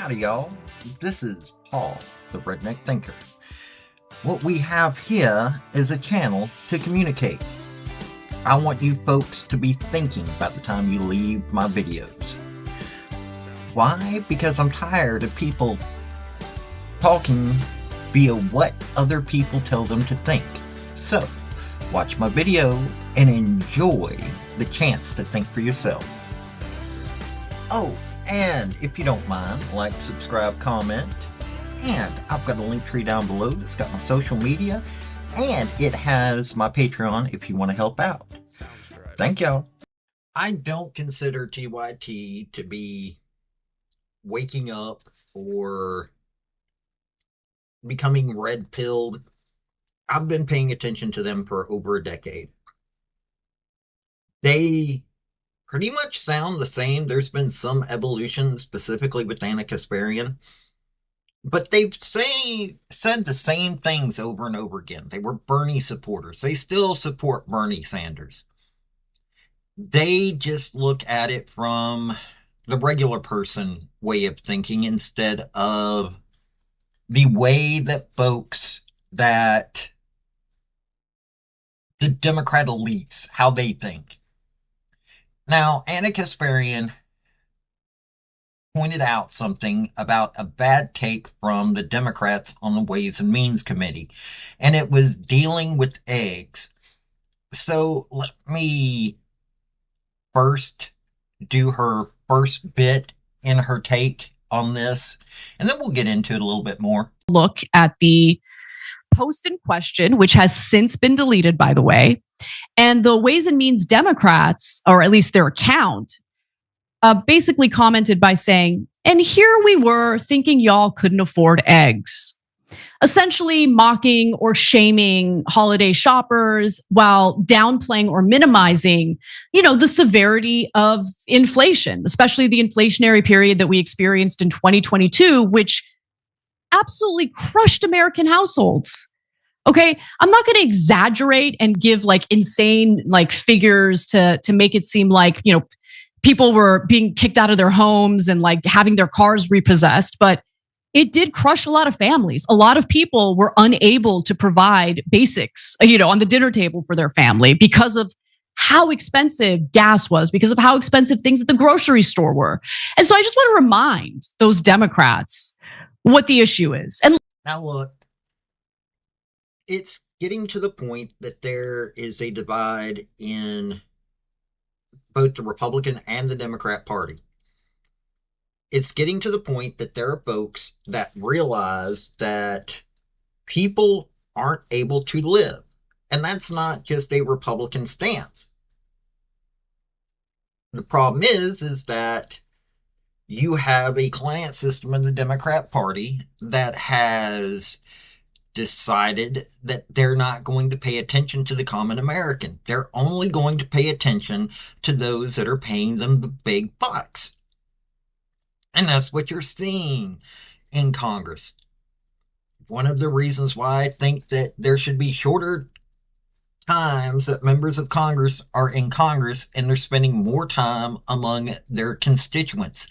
Howdy, y'all. This is Paul, the Redneck Thinker. What we have here is a channel to communicate. I want you folks to be thinking by the time you leave my videos. Why? Because I'm tired of people talking via what other people tell them to think. So, watch my video and enjoy the chance to think for yourself. Oh, and if you don't mind, like, subscribe, comment. And I've got a link tree down below that's got my social media. And it has my Patreon if you want to help out. Thank y'all. I don't consider TYT to be waking up or becoming red-pilled. I've been paying attention to them for over a decade. They pretty much sound the same. There's been some evolution, specifically with Kasparian. But they've said the same things over and over again. They were Bernie supporters. They still support Bernie Sanders. They just look at it from the regular person way of thinking instead of the way that folks that the Democrat elites, how they think. Now, Kasparian pointed out something about a bad take from the Democrats on the Ways and Means Committee, and it was dealing with eggs. So let me first do her first bit in her take on this, and then we'll get into it a little bit more. Look at the post in question, which has since been deleted, by the way, and the Ways and Means Democrats, or at least their account, basically commented by saying, and here we were thinking y'all couldn't afford eggs. Essentially mocking or shaming holiday shoppers while downplaying or minimizing, the severity of inflation, especially the inflationary period that we experienced in 2022, which absolutely crushed American households. Okay, I'm not going to exaggerate and give insane figures to make it seem like, people were being kicked out of their homes and having their cars repossessed, but it did crush a lot of families. A lot of people were unable to provide basics, on the dinner table for their family because of how expensive gas was, because of how expensive things at the grocery store were. And so I just want to remind those Democrats what the issue is. And now look, it's getting to the point that there is a divide in both the Republican and the Democrat Party. It's getting to the point that there are folks that realize that people aren't able to live. And that's not just a Republican stance. The problem is that you have a client system in the Democrat Party that has decided that they're not going to pay attention to the common American. They're only going to pay attention to those that are paying them the big bucks. And that's what you're seeing in Congress. One of the reasons why I think that there should be shorter times that members of Congress are in Congress and they're spending more time among their constituents.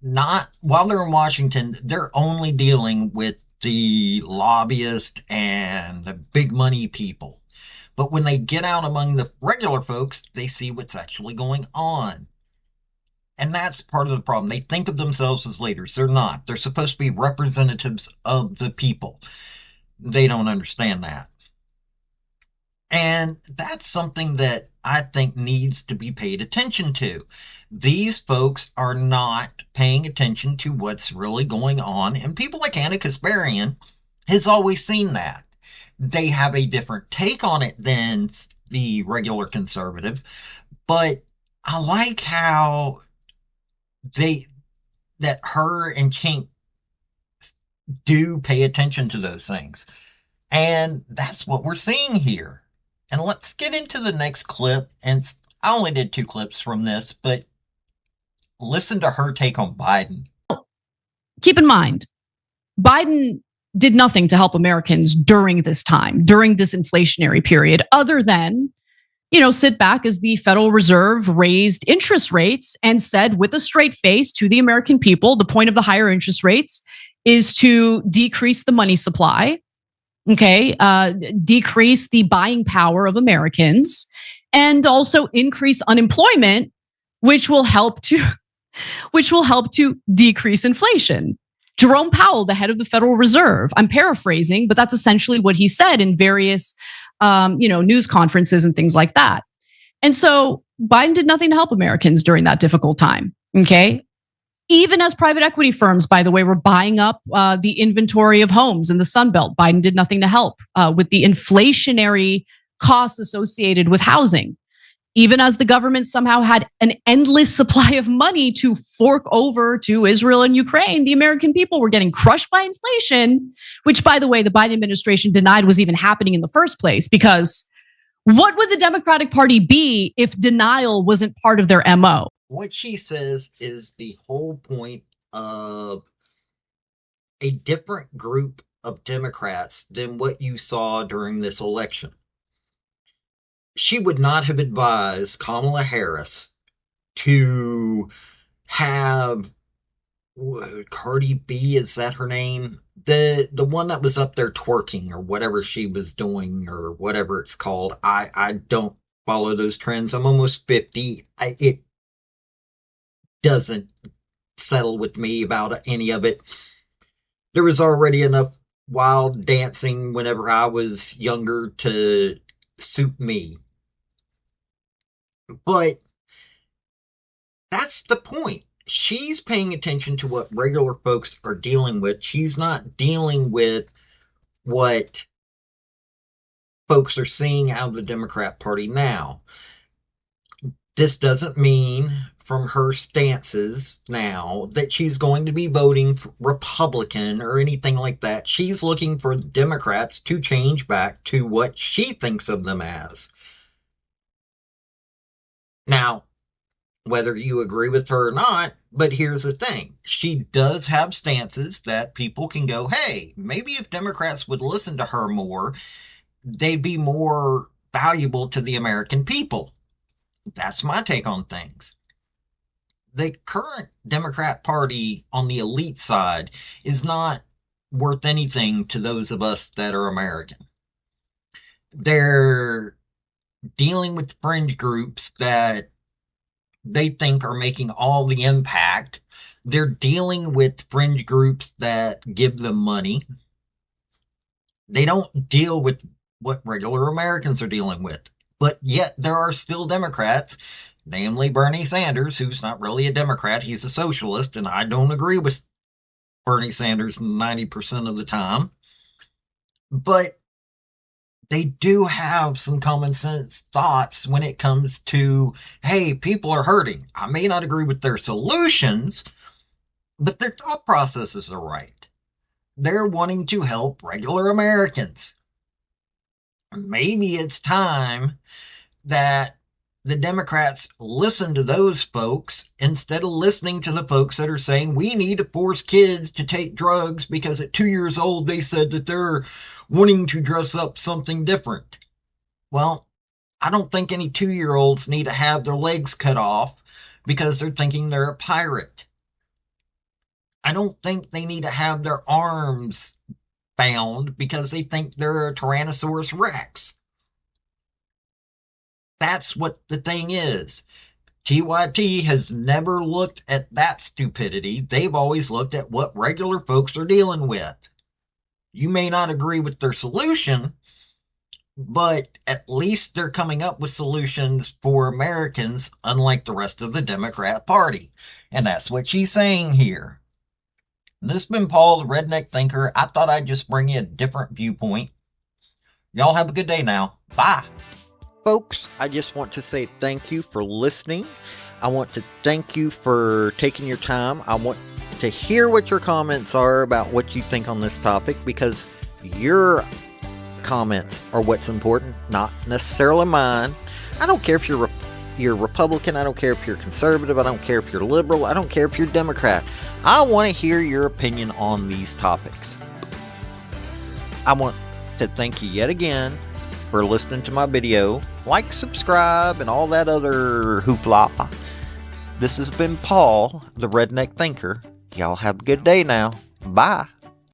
Not while they're in Washington, they're only dealing with the lobbyists and the big money people. But when they get out among the regular folks, they see what's actually going on. And that's part of the problem. They think of themselves as leaders. They're not. They're supposed to be representatives of the people. They don't understand that. And that's something that I think needs to be paid attention to. These folks are not paying attention to what's really going on. And people like Kasparian has always seen that. They have a different take on it than the regular conservative. But I like how that her and Chink do pay attention to those things. And that's what we're seeing here. And let's get into the next clip. And I only did 2 clips from this, but listen to her take on Biden. Keep in mind, Biden did nothing to help Americans during this time, during this inflationary period, other than, sit back as the Federal Reserve raised interest rates and said with a straight face to the American people, the point of the higher interest rates is to decrease the money supply, okay, decrease the buying power of Americans, and also increase unemployment, which will help to decrease inflation. Jerome Powell, the head of the Federal Reserve, I'm paraphrasing, but that's essentially what he said in various news conferences and things like that. And so Biden did nothing to help Americans during that difficult time. Okay. Even as private equity firms, by the way, were buying up the inventory of homes in the Sun Belt, Biden did nothing to help with the inflationary costs associated with housing. Even as the government somehow had an endless supply of money to fork over to Israel and Ukraine, the American people were getting crushed by inflation, which, by the way, the Biden administration denied was even happening in the first place. Because what would the Democratic Party be if denial wasn't part of their MO? What she says is the whole point of a different group of Democrats than what you saw during this election. She would not have advised Kamala Harris to have Cardi B, is that her name? The one that was up there twerking or whatever she was doing or whatever it's called. I don't follow those trends. I'm almost 50. It doesn't settle with me about any of it. There was already enough wild dancing whenever I was younger to suit me. But that's the point. She's paying attention to what regular folks are dealing with. She's not dealing with what folks are seeing out of the Democrat Party now. This doesn't mean from her stances now that she's going to be voting Republican or anything like that. She's looking for Democrats to change back to what she thinks of them as. Now, whether you agree with her or not, but here's the thing. She does have stances that people can go, hey, maybe if Democrats would listen to her more, they'd be more valuable to the American people. That's my take on things. The current Democrat Party on the elite side is not worth anything to those of us that are American. They're dealing with fringe groups that they think are making all the impact. They're dealing with fringe groups that give them money. They don't deal with what regular Americans are dealing with. But yet there are still Democrats, namely Bernie Sanders, who's not really a Democrat. He's a socialist, and I don't agree with Bernie Sanders 90% of the time. But they do have some common sense thoughts when it comes to, hey, people are hurting. I may not agree with their solutions, but their thought processes are right. They're wanting to help regular Americans. Maybe it's time that the Democrats listen to those folks instead of listening to the folks that are saying we need to force kids to take drugs because at 2 years old they said that they're wanting to dress up something different. Well, I don't think any 2-year-olds need to have their legs cut off because they're thinking they're a pirate. I don't think they need to have their arms bound because they think they're a Tyrannosaurus Rex. That's what the thing is. TYT has never looked at that stupidity. They've always looked at what regular folks are dealing with. You may not agree with their solution, but at least they're coming up with solutions for Americans, unlike the rest of the Democrat Party. And that's what she's saying here. This has been Paul, the Redneck Thinker. I thought I'd just bring you a different viewpoint. Y'all have a good day now. Bye. Folks, I just want to say thank you for listening. I want to thank you for taking your time. I want to hear what your comments are about what you think on this topic, because your comments are what's important, not necessarily mine. I don't care if you're Republican. I don't care if you're conservative. I don't care if you're liberal. I don't care if you're Democrat. I want to hear your opinion on these topics. I want to thank you yet again for listening to my video. like, subscribe, and all that other hoopla. This has been Paul, the Redneck Thinker. Y'all have a good day now. Bye.